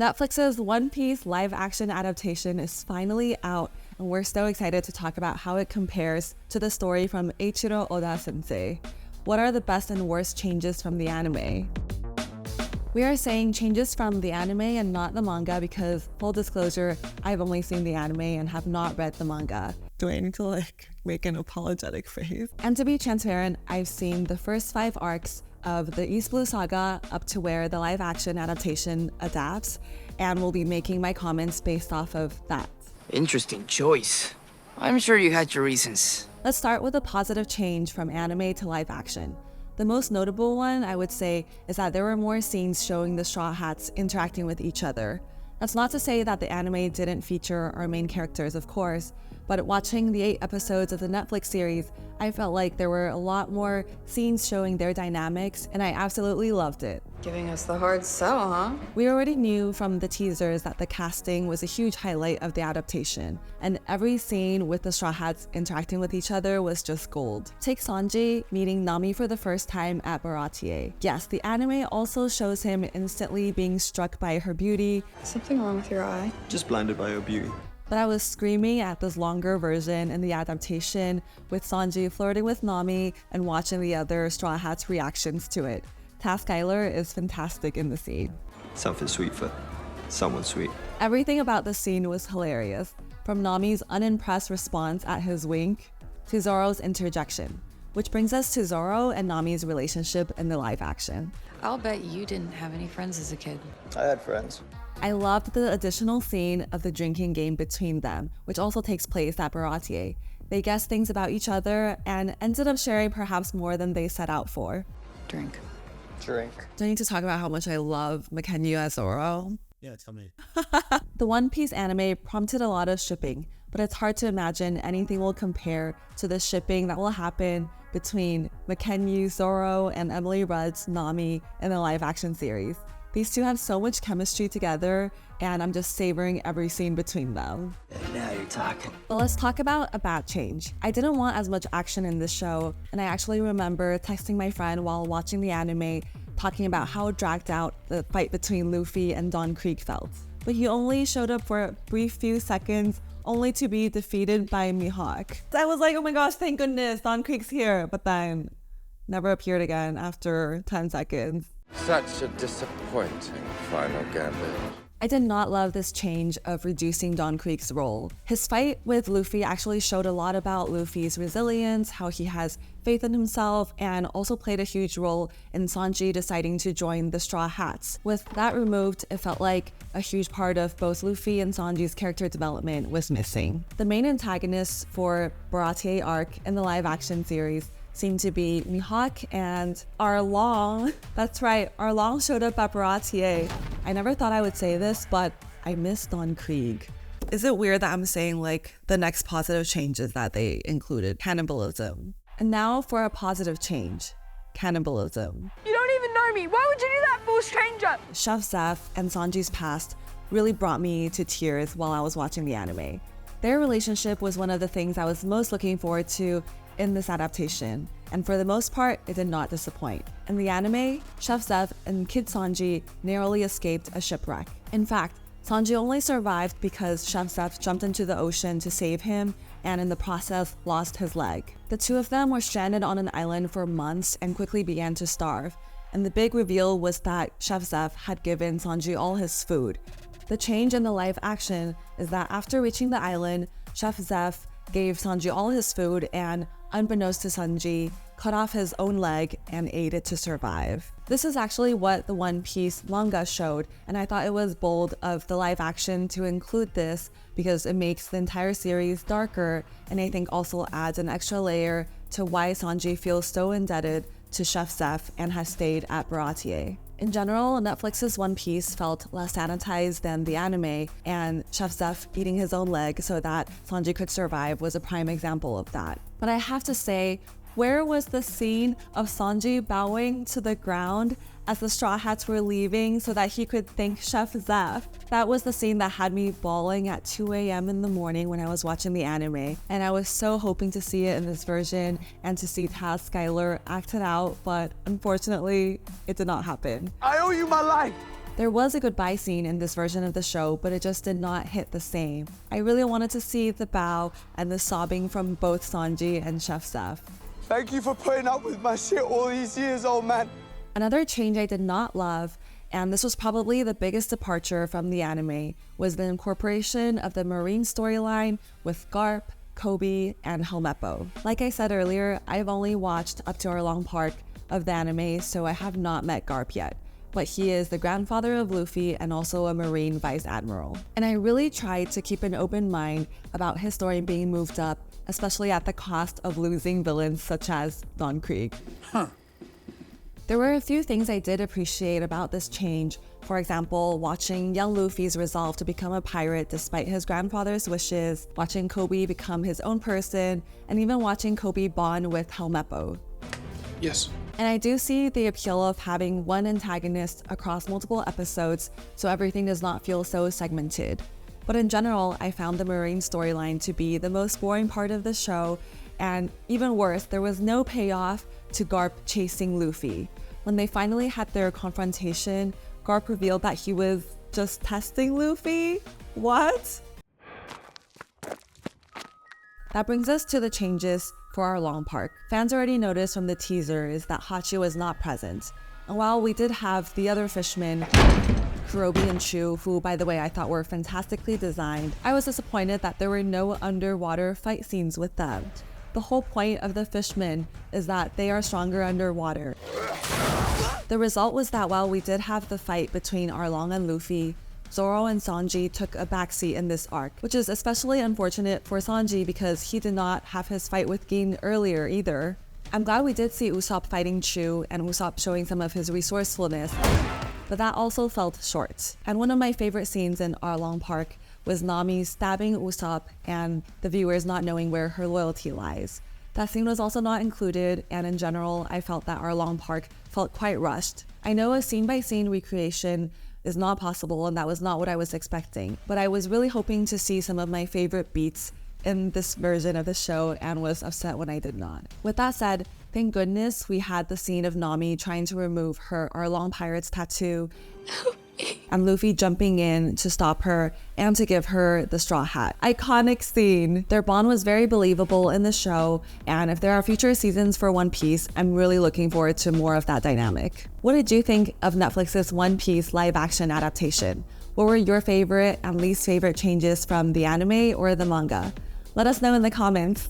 Netflix's One Piece live-action adaptation is finally out, and we're so excited to talk about how it compares to the story from Eiichiro Oda sensei. What are the best and worst changes from the anime? We are saying changes from the anime and not the manga because, full disclosure, I've only seen the anime and have not read the manga. Do I need to make an apologetic face? And to be transparent, I've seen the first 5 arcs of the East Blue Saga up to where the live-action adaptation adapts, and will be making my comments based off of that. Interesting choice. I'm sure you had your reasons. Let's start with a positive change from anime to live action. The most notable one, I would say, is that there were more scenes showing the Straw Hats interacting with each other. That's not to say that the anime didn't feature our main characters, of course, but watching the 8 episodes of the Netflix series, I felt like there were a lot more scenes showing their dynamics, and I absolutely loved it. Giving us the hard sell, huh? We already knew from the teasers that the casting was a huge highlight of the adaptation, and every scene with the Straw Hats interacting with each other was just gold. Take Sanji meeting Nami for the first time at Baratie. Yes, the anime also shows him instantly being struck by her beauty. Something wrong with your eye? Just blinded by her beauty. But I was screaming at this longer version in the adaptation with Sanji flirting with Nami and watching the other Straw Hats' reactions to it. Skylar is fantastic in the scene. Something sweet for someone sweet. Everything about the scene was hilarious, from Nami's unimpressed response at his wink to Zoro's interjection, which brings us to Zoro and Nami's relationship in the live action. I'll bet you didn't have any friends as a kid. I had friends. I loved the additional scene of the drinking game between them, which also takes place at Baratie. They guessed things about each other and ended up sharing perhaps more than they set out for. Drink. Do I need to talk about how much I love Makenyu as Zoro? Yeah, tell me. The One Piece anime prompted a lot of shipping, but it's hard to imagine anything will compare to the shipping that will happen between Makenyu, Zoro, and Emily Rudd's Nami in the live-action series. These two have so much chemistry together, and I'm just savoring every scene between them. Now you're talking. But let's talk about a bad change. I didn't want as much action in this show, and I actually remember texting my friend while watching the anime, talking about how dragged out the fight between Luffy and Don Krieg felt. But he only showed up for a brief few seconds, only to be defeated by Mihawk. I was like, oh my gosh, thank goodness, Don Krieg's here, but then never appeared again after 10 seconds. Such a disappointing final gambit. I did not love this change of reducing Don Krieg's role. His fight with Luffy actually showed a lot about Luffy's resilience, how he has faith in himself, and also played a huge role in Sanji deciding to join the Straw Hats. With that removed, it felt like a huge part of both Luffy and Sanji's character development was missing. The main antagonists for Baratie arc in the live-action series seemed to be Mihawk and Arlong. That's right, Arlong showed up at Baratie. I never thought I would say this, but I miss Don Krieg. Is it weird that I'm saying the next positive changes that they included? Cannibalism. And now for a positive change. Cannibalism. You don't even know me. Why would you do that for a stranger? Chef Zeph and Sanji's past really brought me to tears while I was watching the anime. Their relationship was one of the things I was most looking forward to in this adaptation, and for the most part, it did not disappoint. In the anime, Chef Zeph and Kid Sanji narrowly escaped a shipwreck. In fact, Sanji only survived because Chef Zeph jumped into the ocean to save him and in the process lost his leg. The two of them were stranded on an island for months and quickly began to starve, and the big reveal was that Chef Zeph had given Sanji all his food. The change in the live action is that after reaching the island, Chef Zeph gave Sanji all his food and, unbeknownst to Sanji, cut off his own leg and ate it to survive. This is actually what the One Piece manga showed, and I thought it was bold of the live action to include this because it makes the entire series darker, and I think also adds an extra layer to why Sanji feels so indebted to Chef Zeph and has stayed at Baratie. In general, Netflix's One Piece felt less sanitized than the anime, and Chef Zeph eating his own leg so that Sanji could survive was a prime example of that. But I have to say, where was the scene of Sanji bowing to the ground as the Straw Hats were leaving so that he could thank Chef Zeph? That was the scene that had me bawling at 2 a.m. in the morning when I was watching the anime, and I was so hoping to see it in this version and to see Skylar act it out, but unfortunately, it did not happen. I owe you my life. There was a goodbye scene in this version of the show, but it just did not hit the same. I really wanted to see the bow and the sobbing from both Sanji and Chef Steph. Thank you for putting up with my shit all these years, old man. Another change I did not love, and this was probably the biggest departure from the anime, was the incorporation of the Marine storyline with Garp, Kobe, and Helmeppo. Like I said earlier, I've only watched up to our long part of the anime, so I have not met Garp yet. But he is the grandfather of Luffy and also a Marine Vice Admiral. And I really tried to keep an open mind about his story being moved up, especially at the cost of losing villains such as Don Krieg. There were a few things I did appreciate about this change. For example, watching young Luffy's resolve to become a pirate despite his grandfather's wishes, watching Kobe become his own person, and even watching Kobe bond with Helmeppo. Yes. And I do see the appeal of having one antagonist across multiple episodes so everything does not feel so segmented. But in general, I found the Marine storyline to be the most boring part of the show, and even worse, there was no payoff to Garp chasing Luffy. When they finally had their confrontation, Garp revealed that he was just testing Luffy? What? That brings us to the changes for our long park. Fans already noticed from the teasers that Hachi was not present. And while we did have the other fishmen, Kurobi and Chu, who by the way I thought were fantastically designed, I was disappointed that there were no underwater fight scenes with them. The whole point of the fishmen is that they are stronger underwater. The result was that while we did have the fight between Arlong and Luffy, Zoro and Sanji took a backseat in this arc, which is especially unfortunate for Sanji because he did not have his fight with Gin earlier either. I'm glad we did see Usopp fighting Chu and Usopp showing some of his resourcefulness, but that also felt short. And one of my favorite scenes in Arlong Park was Nami stabbing Usopp and the viewers not knowing where her loyalty lies. That scene was also not included, and in general, I felt that Arlong Park felt quite rushed. I know a scene-by-scene recreation is not possible, and that was not what I was expecting, but I was really hoping to see some of my favorite beats in this version of the show and was upset when I did not. With that said, thank goodness we had the scene of Nami trying to remove her Arlong Pirates tattoo and Luffy jumping in to stop her and to give her the straw hat. Iconic scene. Their bond was very believable in the show, and if there are future seasons for One Piece, I'm really looking forward to more of that dynamic. What did you think of Netflix's One Piece live action adaptation? What were your favorite and least favorite changes from the anime or the manga? Let us know in the comments.